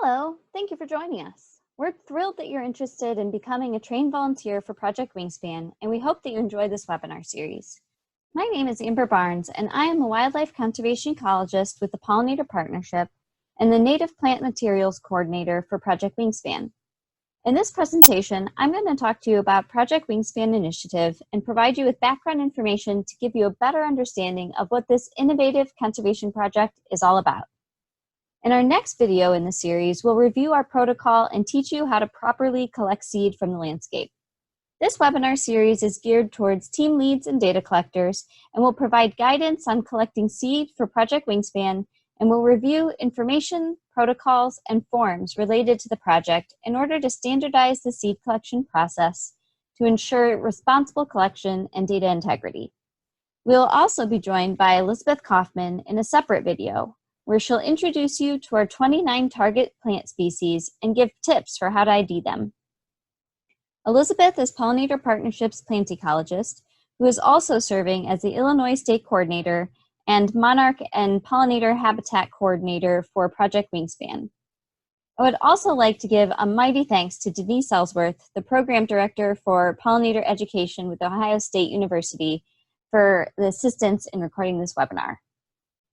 Hello, thank you for joining us. We're thrilled that you're interested in becoming a trained volunteer for Project Wingspan, and we hope that you enjoy this webinar series. My name is Amber Barnes, and I am a wildlife conservation ecologist with the Pollinator Partnership and the Native Plant Materials Coordinator for Project Wingspan. In this presentation, I'm going to talk to you about Project Wingspan initiative and provide you with background information to give you a better understanding of what this innovative conservation project is all about. In our next video in the series, we'll review our protocol and teach you how to properly collect seed from the landscape. This webinar series is geared towards team leads and data collectors and will provide guidance on collecting seed for Project Wingspan, and will review information, protocols, and forms related to the project in order to standardize the seed collection process to ensure responsible collection and data integrity. We'll also be joined by Elizabeth Kaufman in a separate video, where she'll introduce you to our 29 target plant species and give tips for how to ID them. Elizabeth is Pollinator Partnership's plant ecologist, who is also serving as the Illinois State Coordinator and Monarch and Pollinator Habitat Coordinator for Project Wingspan. I would also like to give a mighty thanks to Denise Ellsworth, the Program Director for Pollinator Education with Ohio State University, for the assistance in recording this webinar.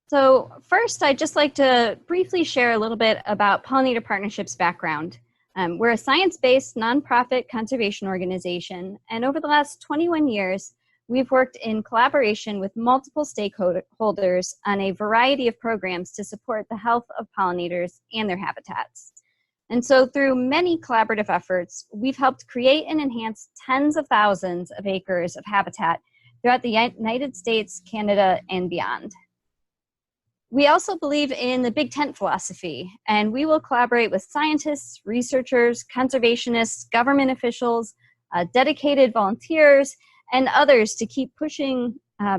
So first, I'd just like to briefly share a little bit about Pollinator Partnership's background. We're a science-based nonprofit conservation organization, and over the last 21 years, we've worked in collaboration with multiple stakeholders on a variety of programs to support the health of pollinators and their habitats. And so through many collaborative efforts, we've helped create and enhance tens of thousands of acres of habitat throughout the United States, Canada, and beyond. We also believe in the big tent philosophy, and we will collaborate with scientists, researchers, conservationists, government officials, dedicated volunteers, and others to keep pushing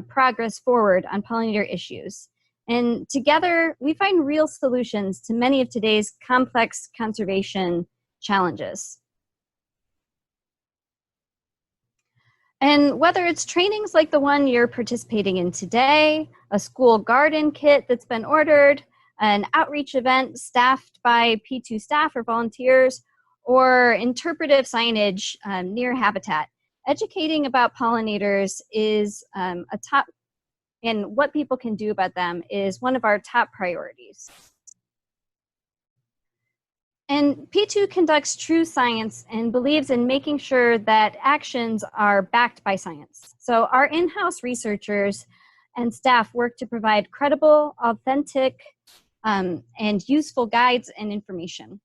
progress forward on pollinator issues. And together, we find real solutions to many of today's complex conservation challenges. And whether it's trainings like the one you're participating in today, a school garden kit that's been ordered, an outreach event staffed by P2 staff or volunteers, or interpretive signage near habitat, educating about pollinators is and what people can do about them is one of our top priorities. And P2 conducts true science and believes in making sure that actions are backed by science. So our in-house researchers and staff work to provide credible, authentic, and useful guides and information.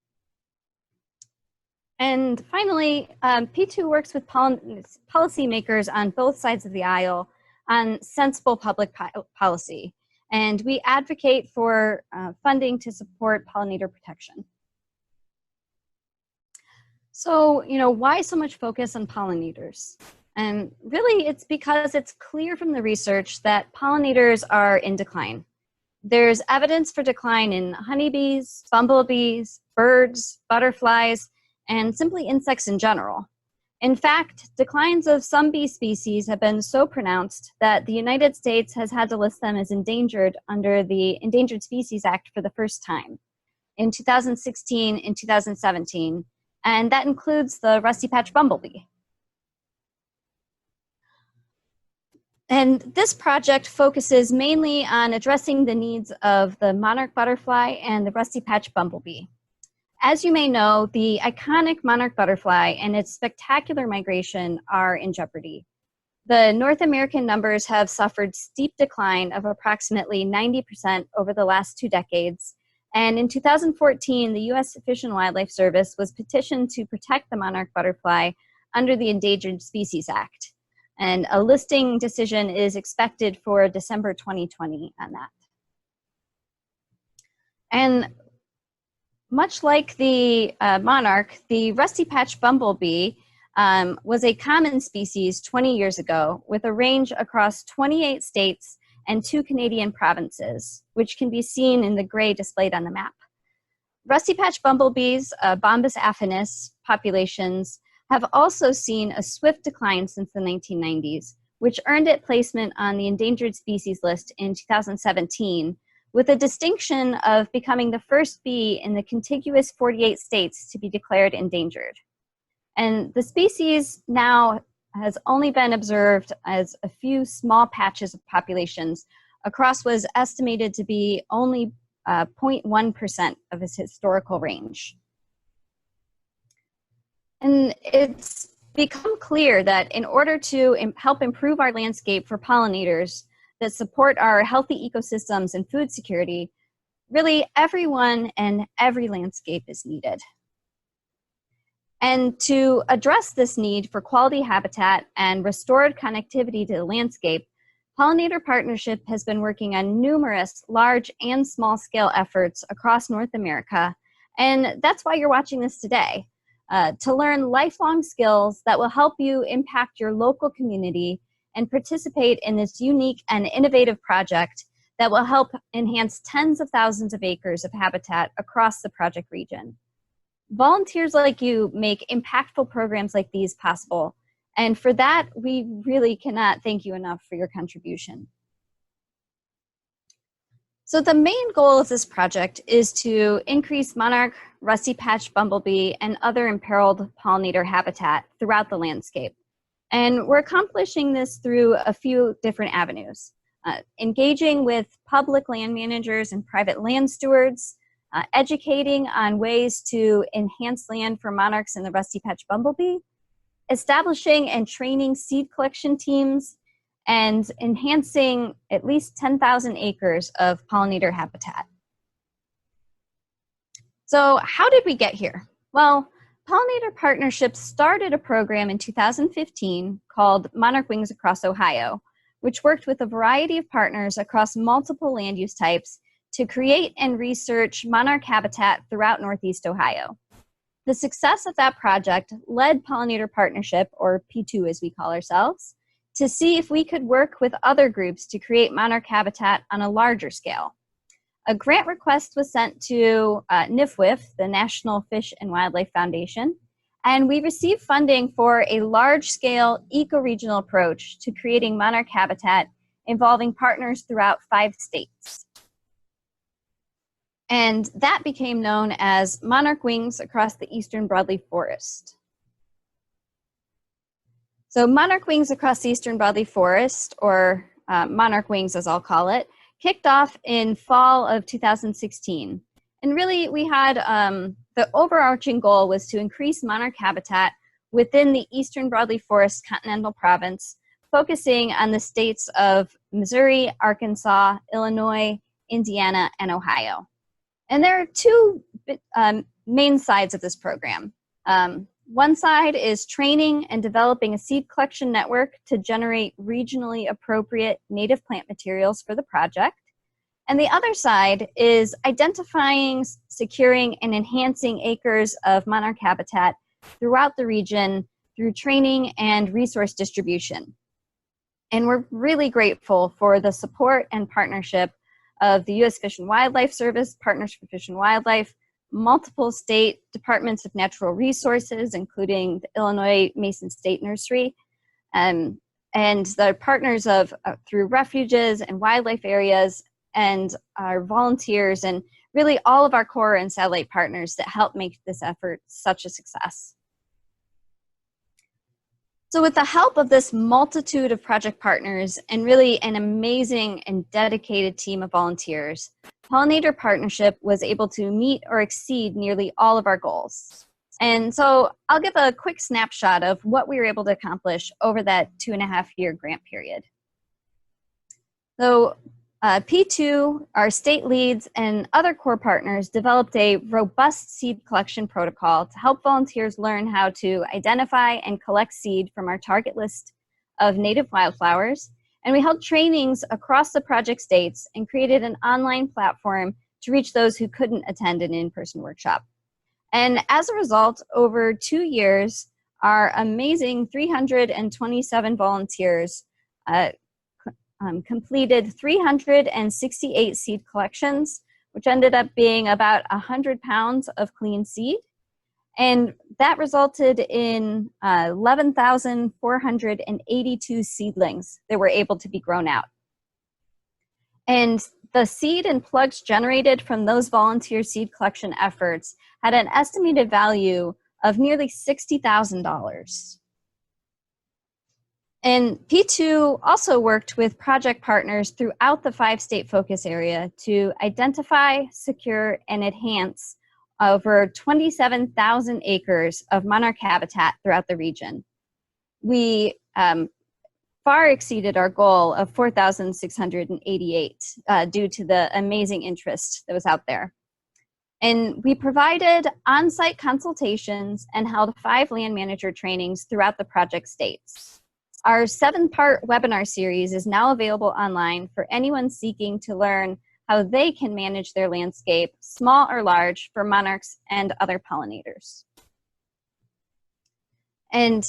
And finally, P2 works with policymakers on both sides of the aisle on sensible public policy. And we advocate for funding to support pollinator protection. So, why so much focus on pollinators? And really, it's because it's clear from the research that pollinators are in decline. There's evidence for decline in honeybees, bumblebees, birds, butterflies, and simply insects in general. In fact, declines of some bee species have been so pronounced that the United States has had to list them as endangered under the Endangered Species Act for the first time in 2016 and 2017. And that includes the rusty patch bumblebee. And this project focuses mainly on addressing the needs of the monarch butterfly and the rusty patch bumblebee. As you may know, the iconic monarch butterfly and its spectacular migration are in jeopardy. The North American numbers have suffered steep decline of approximately 90% over the last 2 decades. And in 2014, the U.S. Fish and Wildlife Service was petitioned to protect the monarch butterfly under the Endangered Species Act. And a listing decision is expected for December 2020 on that. And much like the monarch, the rusty patch bumblebee was a common species 20 years ago with a range across 28 states and 2 Canadian provinces, which can be seen in the gray displayed on the map. Rusty patch bumblebees, Bombus affinis populations, have also seen a swift decline since the 1990s, which earned it placement on the endangered species list in 2017, with a distinction of becoming the first bee in the contiguous 48 states to be declared endangered. And the species now has only been observed as a few small patches of populations across what is estimated to be only 0.1% of its historical range. And it's become clear that in order to help improve our landscape for pollinators that support our healthy ecosystems and food security, really everyone and every landscape is needed. And to address this need for quality habitat and restored connectivity to the landscape, Pollinator Partnership has been working on numerous large and small scale efforts across North America. And that's why you're watching this today, to learn lifelong skills that will help you impact your local community and participate in this unique and innovative project that will help enhance tens of thousands of acres of habitat across the project region. Volunteers like you make impactful programs like these possible, and for that, we really cannot thank you enough for your contribution. So the main goal of this project is to increase monarch, rusty patched bumblebee, and other imperiled pollinator habitat throughout the landscape. And we're accomplishing this through a few different avenues. Engaging with public land managers and private land stewards, educating on ways to enhance land for monarchs and the rusty patched bumblebee, establishing and training seed collection teams, and enhancing at least 10,000 acres of pollinator habitat. So how did we get here? Well, Pollinator Partnership started a program in 2015 called Monarch Wings Across Ohio, which worked with a variety of partners across multiple land use types to create and research monarch habitat throughout Northeast Ohio. The success of that project led Pollinator Partnership, or P2 as we call ourselves, to see if we could work with other groups to create monarch habitat on a larger scale. A grant request was sent to NIFWF, the National Fish and Wildlife Foundation, and we received funding for a large-scale eco-regional approach to creating monarch habitat involving partners throughout 5 states. And that became known as Monarch Wings Across the Eastern Broadleaf Forest. So Monarch Wings Across the Eastern Broadleaf Forest, or Monarch Wings as I'll call it, kicked off in fall of 2016. And really we had, the overarching goal was to increase monarch habitat within the Eastern Broadleaf Forest Continental Province, focusing on the states of Missouri, Arkansas, Illinois, Indiana, and Ohio. And there are 2 main sides of this program. One side is training and developing a seed collection network to generate regionally appropriate native plant materials for the project. And the other side is identifying, securing, and enhancing acres of monarch habitat throughout the region through training and resource distribution. And we're really grateful for the support and partnership of the U.S. Fish and Wildlife Service, Partners for Fish and Wildlife, multiple state departments of natural resources, including the Illinois Mason State Nursery, and the partners of through refuges and wildlife areas, and our volunteers, and really all of our core and satellite partners that help make this effort such a success. So with the help of this multitude of project partners and really an amazing and dedicated team of volunteers, Pollinator Partnership was able to meet or exceed nearly all of our goals. And so I'll give a quick snapshot of what we were able to accomplish over that 2.5-year grant period. So P2, our state leads, and other core partners developed a robust seed collection protocol to help volunteers learn how to identify and collect seed from our target list of native wildflowers. And we held trainings across the project states and created an online platform to reach those who couldn't attend an in-person workshop. And as a result, over 2 years, our amazing 327 volunteers completed 368 seed collections, which ended up being about 100 pounds of clean seed. And that resulted in 11,482 seedlings that were able to be grown out. And the seed and plugs generated from those volunteer seed collection efforts had an estimated value of nearly $60,000. And P2 also worked with project partners throughout the 5-state focus area to identify, secure, and enhance over 27,000 acres of monarch habitat throughout the region. We far exceeded our goal of 4,688 due to the amazing interest that was out there. And we provided on-site consultations and held 5 land manager trainings throughout the project states. Our 7-part webinar series is now available online for anyone seeking to learn how they can manage their landscape, small or large, for monarchs and other pollinators. And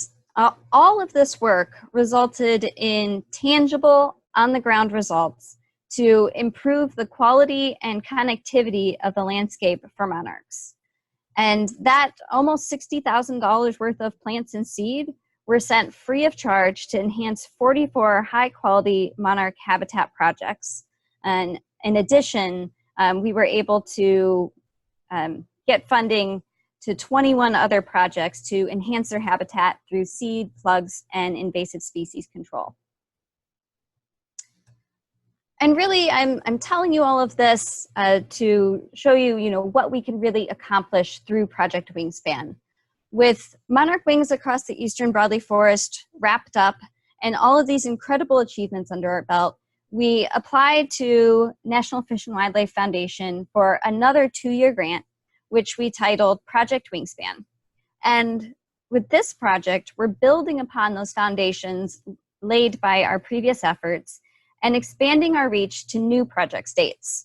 all of this work resulted in tangible, on-the-ground results to improve the quality and connectivity of the landscape for monarchs. And that almost $60,000 worth of plants and seed were sent free of charge to enhance 44 high-quality monarch habitat projects. And in addition, we were able to get funding to 21 other projects to enhance their habitat through seed, plugs, and invasive species control. And really, I'm telling you all of this to show you, what we can really accomplish through Project Wingspan. With monarch wings across the eastern broadleaf forest wrapped up and all of these incredible achievements under our belt, we applied to National Fish and Wildlife Foundation for another 2-year grant, which we titled Project Wingspan. And with this project, we're building upon those foundations laid by our previous efforts and expanding our reach to new project states,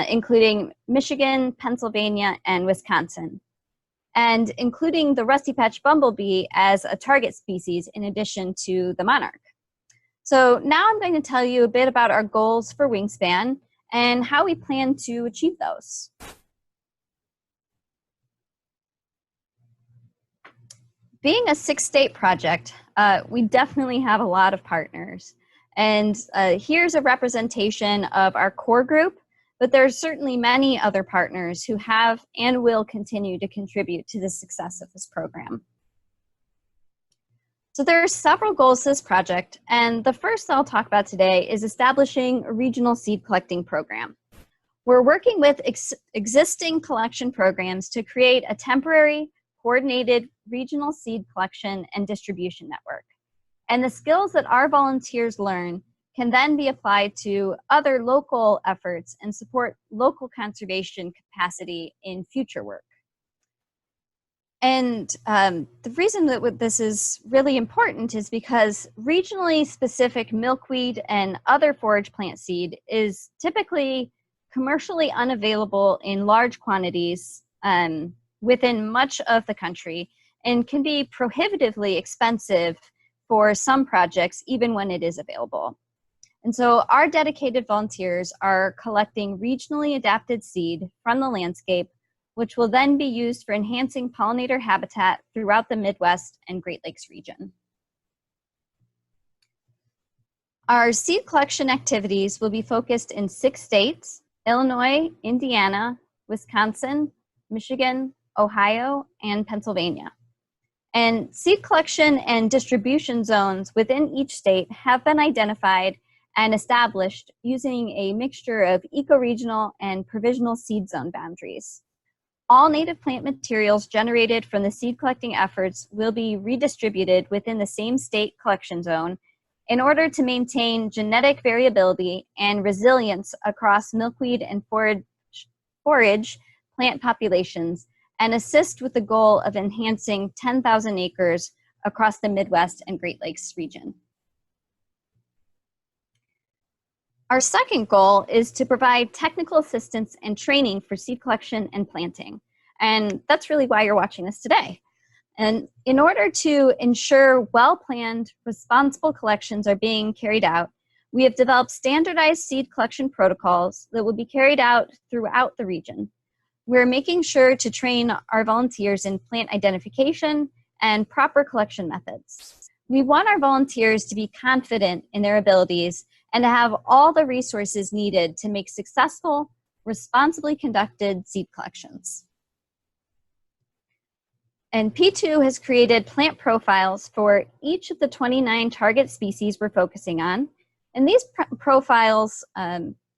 including Michigan, Pennsylvania, and Wisconsin, and including the rusty patch bumblebee as a target species in addition to the monarch. So now I'm going to tell you a bit about our goals for Wingspan and how we plan to achieve those. Being a 6-state project, we definitely have a lot of partners. And here's a representation of our core group, but there's certainly many other partners who have and will continue to contribute to the success of this program. So there are several goals to this project, and the first I'll talk about today is establishing a regional seed collecting program. We're working with existing collection programs to create a temporary, coordinated regional seed collection and distribution network. And the skills that our volunteers learn can then be applied to other local efforts and support local conservation capacity in future work. And the reason that this is really important is because regionally specific milkweed and other forage plant seed is typically commercially unavailable in large quantities within much of the country and can be prohibitively expensive for some projects, even when it is available. And so our dedicated volunteers are collecting regionally adapted seed from the landscape, which will then be used for enhancing pollinator habitat throughout the Midwest and Great Lakes region. Our seed collection activities will be focused in 6 states: Illinois, Indiana, Wisconsin, Michigan, Ohio, and Pennsylvania. And seed collection and distribution zones within each state have been identified and established using a mixture of ecoregional and provisional seed zone boundaries. All native plant materials generated from the seed collecting efforts will be redistributed within the same state collection zone in order to maintain genetic variability and resilience across milkweed and forage plant populations, and assist with the goal of enhancing 10,000 acres across the Midwest and Great Lakes region. Our second goal is to provide technical assistance and training for seed collection and planting. And that's really why you're watching this today. And in order to ensure well-planned, responsible collections are being carried out, we have developed standardized seed collection protocols that will be carried out throughout the region. We're making sure to train our volunteers in plant identification and proper collection methods. We want our volunteers to be confident in their abilities and to have all the resources needed to make successful, responsibly conducted seed collections. And P2 has created plant profiles for each of the 29 target species we're focusing on. And these profiles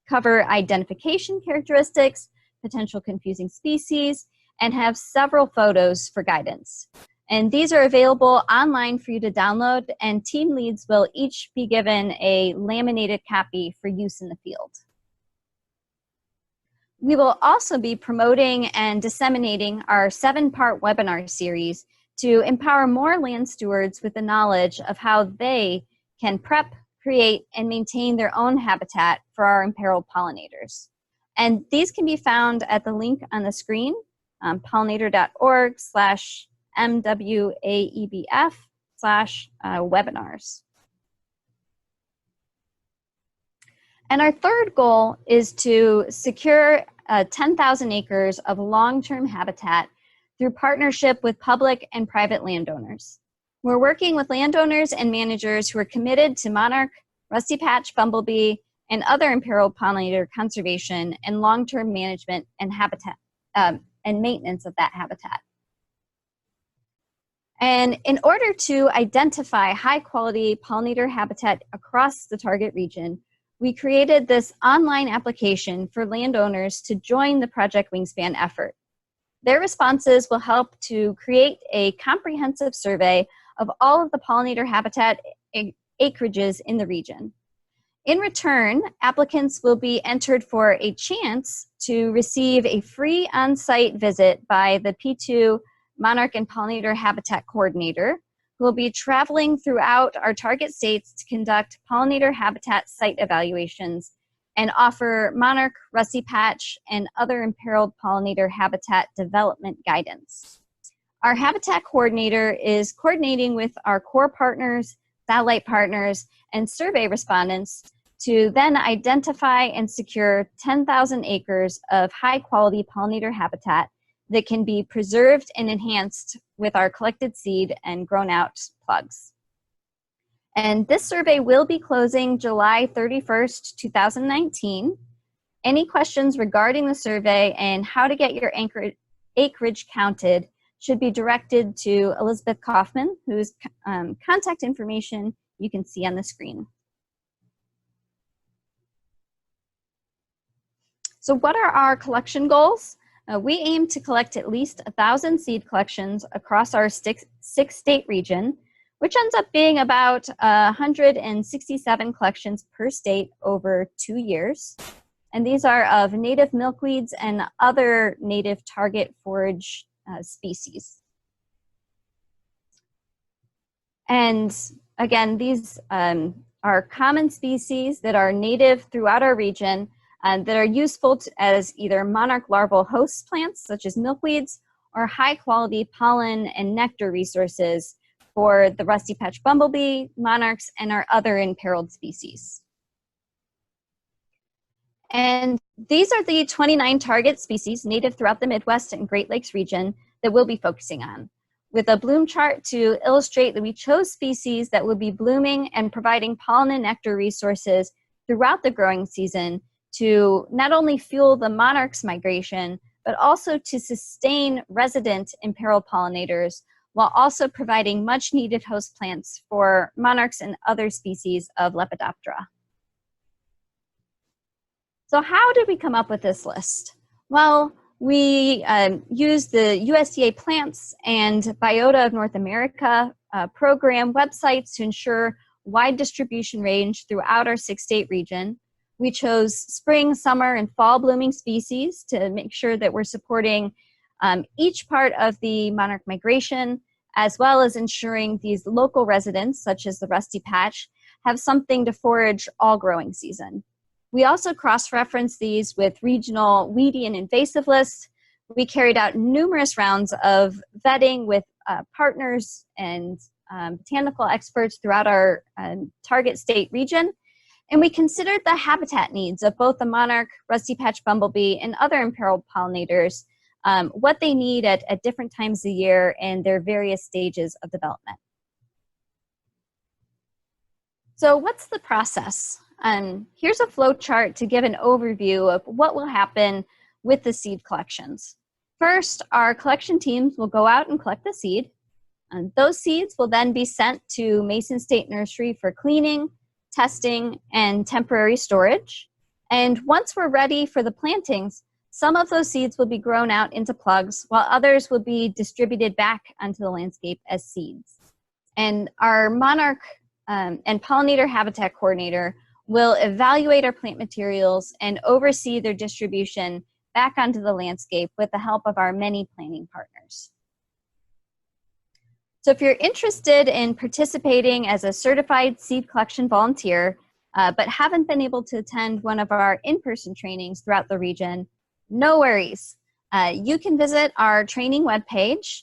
cover identification characteristics, potential confusing species, and have several photos for guidance. And these are available online for you to download, and team leads will each be given a laminated copy for use in the field. We will also be promoting and disseminating our 7-part webinar series to empower more land stewards with the knowledge of how they can prep, create, and maintain their own habitat for our imperiled pollinators. And these can be found at the link on the screen, pollinator.org/MWAEBF/webinars. And our third goal is to secure 10,000 acres of long-term habitat through partnership with public and private landowners. We're working with landowners and managers who are committed to monarch, rusty patch bumblebee, and other imperiled pollinator conservation and long-term management and habitat and maintenance of that habitat. And in order to identify high-quality pollinator habitat across the target region, we created this online application for landowners to join the Project Wingspan effort. Their responses will help to create a comprehensive survey of all of the pollinator habitat acreages in the region. In return, applicants will be entered for a chance to receive a free on-site visit by the P2 Monarch and Pollinator Habitat Coordinator, who will be traveling throughout our target states to conduct pollinator habitat site evaluations and offer monarch, rusty patch, and other imperiled pollinator habitat development guidance. Our habitat coordinator is coordinating with our core partners, satellite partners, and survey respondents to then identify and secure 10,000 acres of high-quality pollinator habitat that can be preserved and enhanced with our collected seed and grown out plugs. And this survey will be closing July 31st, 2019. Any questions regarding the survey and how to get your acreage counted should be directed to Elizabeth Kaufman, whose contact information you can see on the screen. So what are our collection goals? We aim to collect at least 1,000 seed collections across our six-state region, which ends up being about 167 collections per state over 2 years. And these are of native milkweeds and other native target forage species. And again, these are common species that are native throughout our region that are useful as either monarch larval host plants, such as milkweeds, or high-quality pollen and nectar resources for the rusty patch bumblebee, monarchs, and our other imperiled species. And these are the 29 target species native throughout the Midwest and Great Lakes region that we'll be focusing on, with a bloom chart to illustrate that we chose species that will be blooming and providing pollen and nectar resources throughout the growing season to not only fuel the monarchs' migration, but also to sustain resident imperiled pollinators, while also providing much needed host plants for monarchs and other species of Lepidoptera. So how did we come up with this list? Well, we used the USDA Plants and Biota of North America program websites to ensure wide distribution range throughout our 6-state region. We chose spring, summer, and fall blooming species to make sure that we're supporting each part of the monarch migration, as well as ensuring these local residents, such as the rusty patch, have something to forage all growing season. We also cross-referenced these with regional weedy and invasive lists. We carried out numerous rounds of vetting with partners and botanical experts throughout our target state region. And we considered the habitat needs of both the monarch, rusty patch bumblebee, and other imperiled pollinators, what they need at different times of the year and their various stages of development. So what's the process? Here's a flow chart to give an overview of what will happen with the seed collections. First, our collection teams will go out and collect the seed. And those seeds will then be sent to Mason State Nursery for cleaning, testing, and temporary storage. And once we're ready for the plantings, some of those seeds will be grown out into plugs, while others will be distributed back onto the landscape as seeds. And our Monarch and Pollinator Habitat Coordinator will evaluate our plant materials and oversee their distribution back onto the landscape with the help of our many planting partners. So if you're interested in participating as a certified seed collection volunteer, but haven't been able to attend one of our in-person trainings throughout the region, no worries. You can visit our training webpage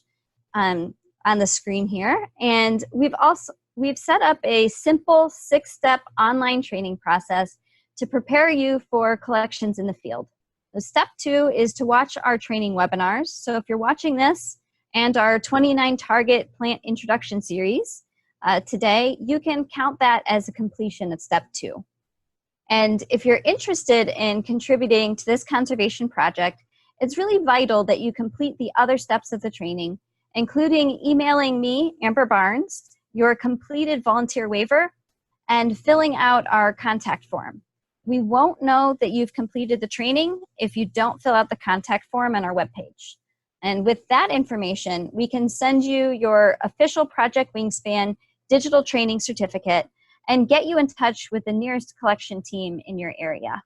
on the screen here, and we've set up a simple 6-step online training process to prepare you for collections in the field. So step 2 is to watch our training webinars. So if you're watching this and our 29 target plant introduction series today, you can count that as a completion of step 2. And if you're interested in contributing to this conservation project, it's really vital that you complete the other steps of the training, including emailing me, Amber Barnes, your completed volunteer waiver, and filling out our contact form. We won't know that you've completed the training if you don't fill out the contact form on our webpage. And with that information, we can send you your official Project Wingspan digital training certificate and get you in touch with the nearest collection team in your area.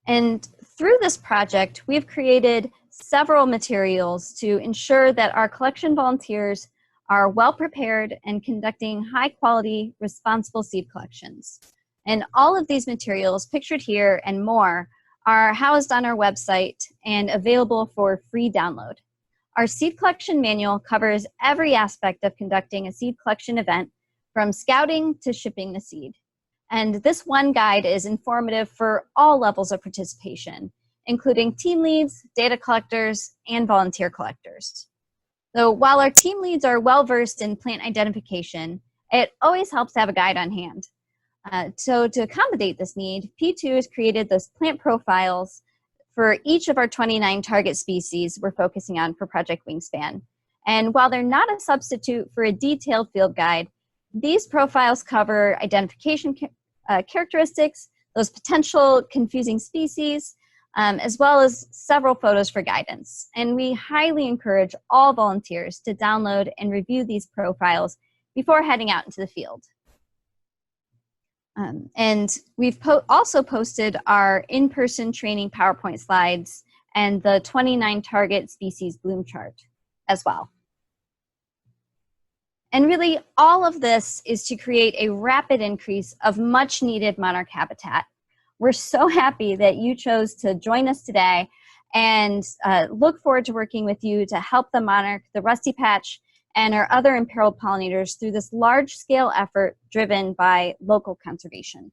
And through this project, we've created several materials to ensure that our collection volunteers are well prepared and conducting high quality, responsible seed collections. And all of these materials pictured here and more are housed on our website and available for free download. Our seed collection manual covers every aspect of conducting a seed collection event, from scouting to shipping the seed. And this one guide is informative for all levels of participation, including team leads, data collectors, and volunteer collectors. So while our team leads are well-versed in plant identification, it always helps to have a guide on hand. So to accommodate this need, P2 has created those plant profiles for each of our 29 target species we're focusing on for Project Wingspan. And while they're not a substitute for a detailed field guide, these profiles cover identification characteristics, those potential confusing species, as well as several photos for guidance. And we highly encourage all volunteers to download and review these profiles before heading out into the field. And we've also posted our in-person training PowerPoint slides and the 29 target species bloom chart as well. And really, all of this is to create a rapid increase of much needed monarch habitat. We're so happy that you chose to join us today, and look forward to working with you to help the monarch, the rusty patch, and our other imperiled pollinators through this large-scale effort driven by local conservation.